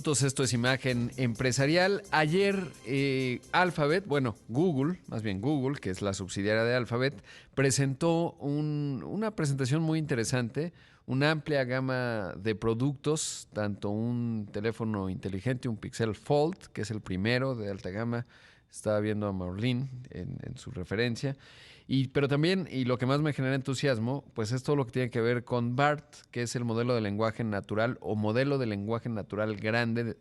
Entonces, esto es Imagen Empresarial. Ayer Alphabet, bueno, Google, más bien Google, que es la subsidiaria de Alphabet, presentó una presentación muy interesante, una amplia gama de productos, tanto un teléfono inteligente, un Pixel Fold, que es el primero de alta gama, estaba viendo a Marlene en su referencia, pero también, y lo que más me genera entusiasmo, pues es todo lo que tiene que ver con BART, que es el modelo de lenguaje natural o modelo de lenguaje natural grande,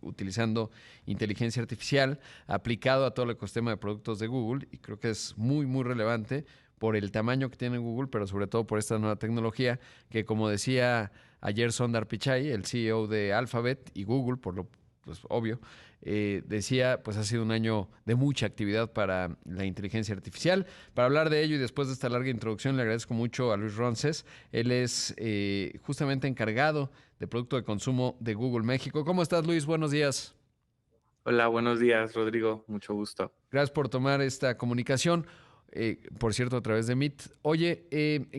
utilizando inteligencia artificial, aplicado a todo el ecosistema de productos de Google, y creo que es muy, muy relevante por el tamaño que tiene Google, pero sobre todo por esta nueva tecnología, que como decía ayer Sundar Pichai, el CEO de Alphabet y Google, por lo pues obvio, decía, pues ha sido un año de mucha actividad para la inteligencia artificial. Para hablar de ello y después de esta larga introducción, le agradezco mucho a Luis Ronces. Él es justamente encargado de producto de consumo de Google México. ¿Cómo estás, Luis? Buenos días. Hola, buenos días, Rodrigo. Mucho gusto. Gracias por tomar esta comunicación, por cierto, a través de Meet. Oye,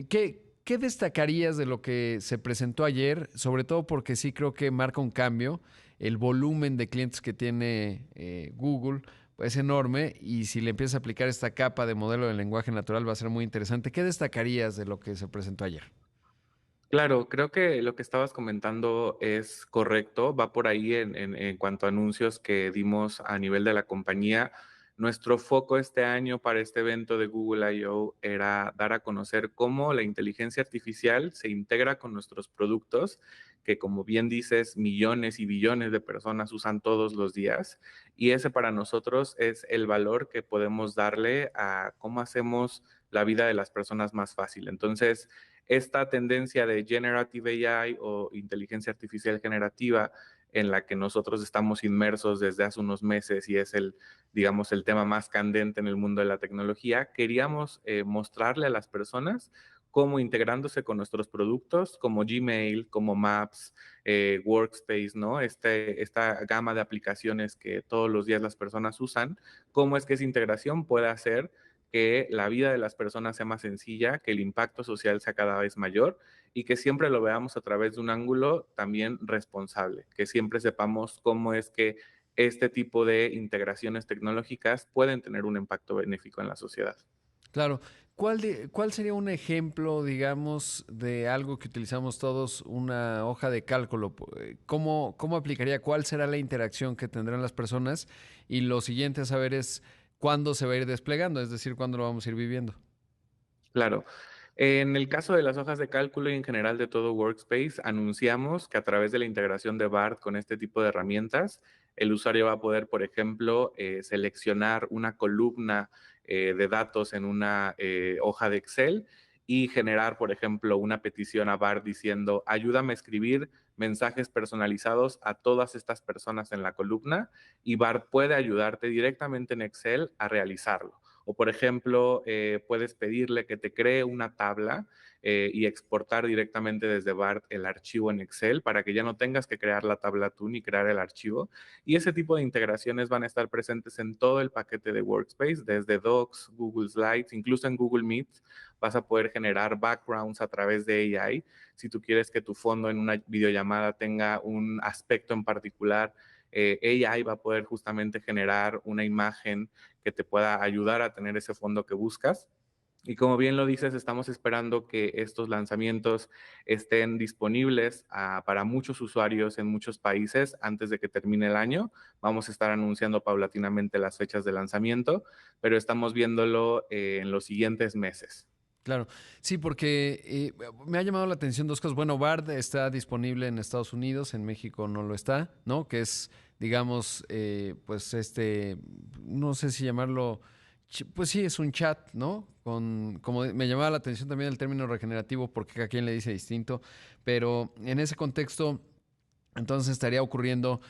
¿qué destacarías de lo que se presentó ayer? Sobre todo porque sí creo que marca un cambio. El volumen de clientes que tiene Google es enorme y si le empiezas a aplicar esta capa de modelo de lenguaje natural va a ser muy interesante. ¿Qué destacarías de lo que se presentó ayer? Claro, creo que lo que estabas comentando es correcto, va por ahí en cuanto a anuncios que dimos a nivel de la compañía. Nuestro foco este año para este evento de Google I/O era dar a conocer cómo la inteligencia artificial se integra con nuestros productos, que como bien dices, millones y billones de personas usan todos los días. Y ese para nosotros es el valor que podemos darle a cómo hacemos la vida de las personas más fácil. Entonces, esta tendencia de Generative AI o inteligencia artificial generativa en la que nosotros estamos inmersos desde hace unos meses y es digamos, el tema más candente en el mundo de la tecnología, queríamos mostrarle a las personas cómo integrándose con nuestros productos como Gmail, como Maps, Workspace, ¿no? Esta gama de aplicaciones que todos los días las personas usan, cómo es que esa integración puede hacer que la vida de las personas sea más sencilla, que el impacto social sea cada vez mayor y que siempre lo veamos a través de un ángulo también responsable, que siempre sepamos cómo es que este tipo de integraciones tecnológicas pueden tener un impacto benéfico en la sociedad. Claro. ¿Cuál sería un ejemplo, digamos, de algo que utilizamos todos, una hoja de cálculo? ¿Cómo aplicaría? ¿Cuál será la interacción que tendrán las personas? Y lo siguiente a saber es cuándo se va a ir desplegando, es decir, cuándo lo vamos a ir viviendo. Claro. En el caso de las hojas de cálculo y en general de todo Workspace, anunciamos que a través de la integración de BART con este tipo de herramientas, el usuario va a poder, por ejemplo, seleccionar una columna de datos en una hoja de Excel y generar, por ejemplo, una petición a BART diciendo, ayúdame a escribir mensajes personalizados a todas estas personas en la columna y BART puede ayudarte directamente en Excel a realizarlo. O, por ejemplo, puedes pedirle que te cree una tabla y exportar directamente desde BART el archivo en Excel para que ya no tengas que crear la tabla tú ni crear el archivo. Y ese tipo de integraciones van a estar presentes en todo el paquete de Workspace, desde Docs, Google Slides, incluso en Google Meet. Vas a poder generar backgrounds a través de AI. Si tú quieres que tu fondo en una videollamada tenga un aspecto en particular, AI va a poder justamente generar una imagen que te pueda ayudar a tener ese fondo que buscas. Y como bien lo dices, estamos esperando que estos lanzamientos estén disponibles para muchos usuarios en muchos países antes de que termine el año. Vamos a estar anunciando paulatinamente las fechas de lanzamiento, pero estamos viéndolo en los siguientes meses. Claro, sí, porque me ha llamado la atención dos cosas. Bueno, Bard está disponible en Estados Unidos, en México no lo está, ¿no? Que es, digamos, pues no sé si llamarlo, pues sí, es un chat, ¿no? Como me llamaba la atención también el término regenerativo, porque cada quien le dice distinto, pero en ese contexto entonces estaría ocurriendo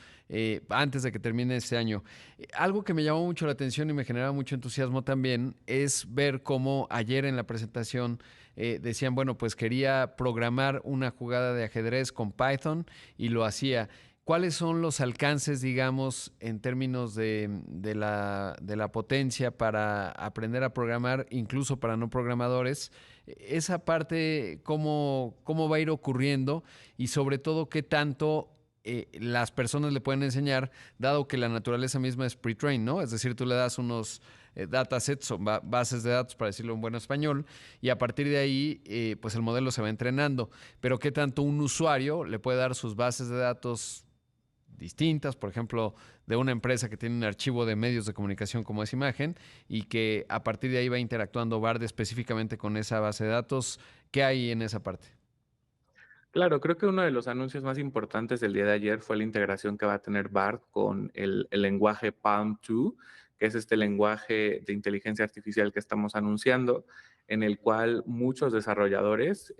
antes de que termine este año. Algo que me llamó mucho la atención y me generaba mucho entusiasmo también es ver cómo ayer en la presentación decían, bueno, pues quería programar una jugada de ajedrez con Python y lo hacía. ¿Cuáles son los alcances, digamos, en términos de la potencia para aprender a programar, incluso para no programadores? Esa parte, ¿cómo va a ir ocurriendo? Y sobre todo, ¿qué tanto las personas le pueden enseñar, dado que la naturaleza misma es pre-trained, ¿no? Es decir, tú le das unos datasets o bases de datos, para decirlo en buen español, y a partir de ahí, pues el modelo se va entrenando. Pero ¿qué tanto un usuario le puede dar sus bases de datos distintas, por ejemplo, de una empresa que tiene un archivo de medios de comunicación como es imagen y que a partir de ahí va interactuando Bard específicamente con esa base de datos? ¿Qué hay en esa parte? Claro, creo que uno de los anuncios más importantes del día de ayer fue la integración que va a tener BART con el lenguaje Palm 2, que es este lenguaje de inteligencia artificial que estamos anunciando, en el cual muchos desarrolladores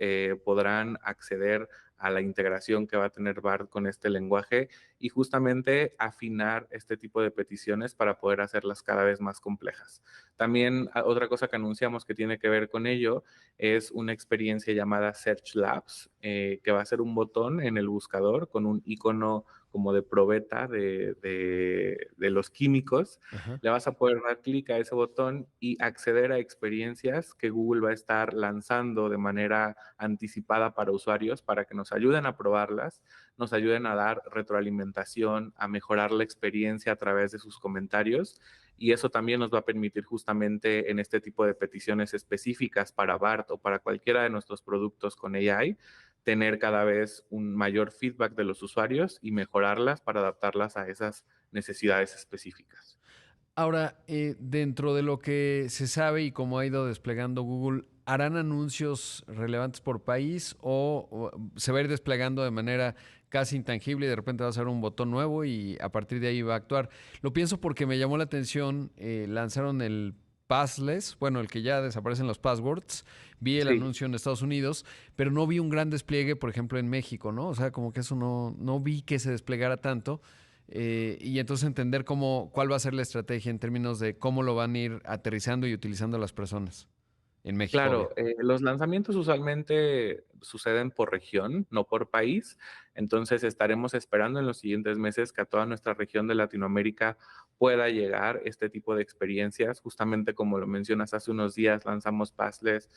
podrán acceder a la integración que va a tener BART con este lenguaje y justamente afinar este tipo de peticiones para poder hacerlas cada vez más complejas. También otra cosa que anunciamos que tiene que ver con ello es una experiencia llamada Search Labs, que va a ser un botón en el buscador con un icono como de probeta de los químicos. Ajá. Le vas a poder dar clic a ese botón y acceder a experiencias que Google va a estar lanzando de manera anticipada para usuarios para que nos ayuden a probarlas, nos ayuden a dar retroalimentación, a mejorar la experiencia a través de sus comentarios y eso también nos va a permitir justamente en este tipo de peticiones específicas para BART o para cualquiera de nuestros productos con AI, tener cada vez un mayor feedback de los usuarios y mejorarlas para adaptarlas a esas necesidades específicas. Ahora, dentro de lo que se sabe y cómo ha ido desplegando Google, ¿harán anuncios relevantes por país o se va a ir desplegando de manera casi intangible y de repente va a ser un botón nuevo y a partir de ahí va a actuar? Lo pienso porque me llamó la atención, lanzaron el Passless, bueno, el que ya desaparecen los passwords, vi el Sí, anuncio en Estados Unidos, pero no vi un gran despliegue, por ejemplo, en México, ¿no? O sea, como que eso no vi que se desplegara tanto. Y entonces entender cuál va a ser la estrategia en términos de cómo lo van a ir aterrizando y utilizando las personas. En México, obvio. claro, los lanzamientos usualmente suceden por región, no por país. Entonces estaremos esperando en los siguientes meses que a toda nuestra región de Latinoamérica pueda llegar este tipo de experiencias. Justamente como lo mencionas, hace unos días lanzamos Passless,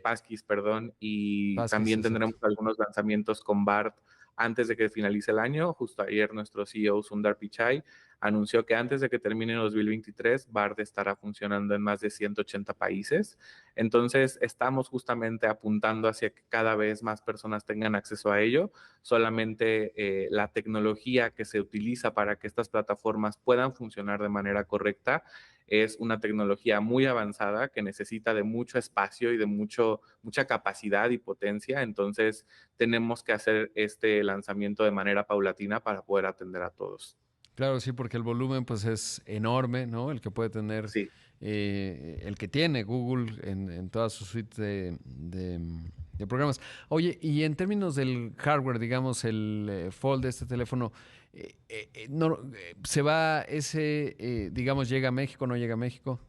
Passkeys, perdón, y Vázquez, también exacto. tendremos algunos lanzamientos con BART antes de que finalice el año. Justo ayer nuestro CEO Sundar Pichai anunció que antes de que termine el 2023, BART estará funcionando en más de 180 países. Entonces, estamos justamente apuntando hacia que cada vez más personas tengan acceso a ello. Solamente la tecnología que se utiliza para que estas plataformas puedan funcionar de manera correcta es una tecnología muy avanzada que necesita de mucho espacio y de mucha capacidad y potencia. Entonces, tenemos que hacer este lanzamiento de manera paulatina para poder atender a todos. Claro, sí, porque el volumen pues es enorme, ¿no? El que puede tener, Sí. el que tiene Google en toda su suite de programas. Oye, y en términos del hardware, digamos, el Fold de este teléfono, no, ¿se va ese, digamos, llega a México, no llega a México?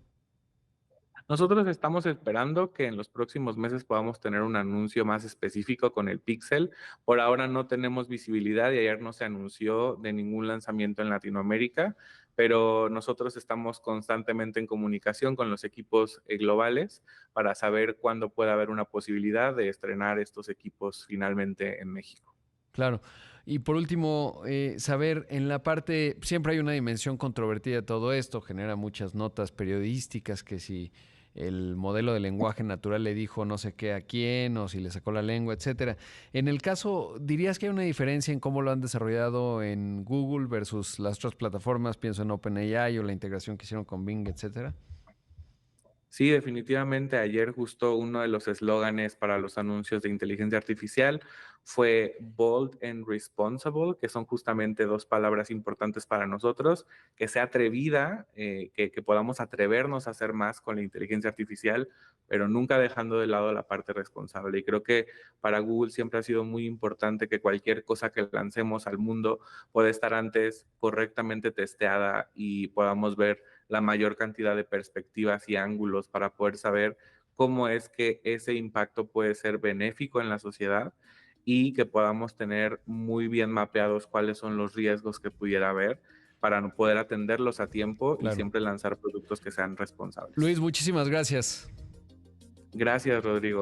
Nosotros estamos esperando que en los próximos meses podamos tener un anuncio más específico con el Pixel. Por ahora no tenemos visibilidad y ayer no se anunció de ningún lanzamiento en Latinoamérica, pero nosotros estamos constantemente en comunicación con los equipos globales para saber cuándo puede haber una posibilidad de estrenar estos equipos finalmente en México. Claro. Y por último, saber, en la parte, siempre hay una dimensión controvertida de todo esto, genera muchas notas periodísticas, que si el modelo de lenguaje natural le dijo no sé qué a quién, o si le sacó la lengua, etcétera. En el caso, ¿dirías que hay una diferencia en cómo lo han desarrollado en Google versus las otras plataformas? Pienso en OpenAI o la integración que hicieron con Bing, etcétera. Sí, definitivamente ayer justo uno de los eslóganes para los anuncios de inteligencia artificial fue bold and responsible, que son justamente dos palabras importantes para nosotros, que sea atrevida, que podamos atrevernos a hacer más con la inteligencia artificial, pero nunca dejando de lado la parte responsable. Y creo que para Google siempre ha sido muy importante que cualquier cosa que lancemos al mundo pueda estar antes correctamente testeada y podamos ver la mayor cantidad de perspectivas y ángulos para poder saber cómo es que ese impacto puede ser benéfico en la sociedad y que podamos tener muy bien mapeados cuáles son los riesgos que pudiera haber para no poder atenderlos a tiempo y Claro. siempre lanzar productos que sean responsables. Luis, muchísimas gracias. Gracias, Rodrigo.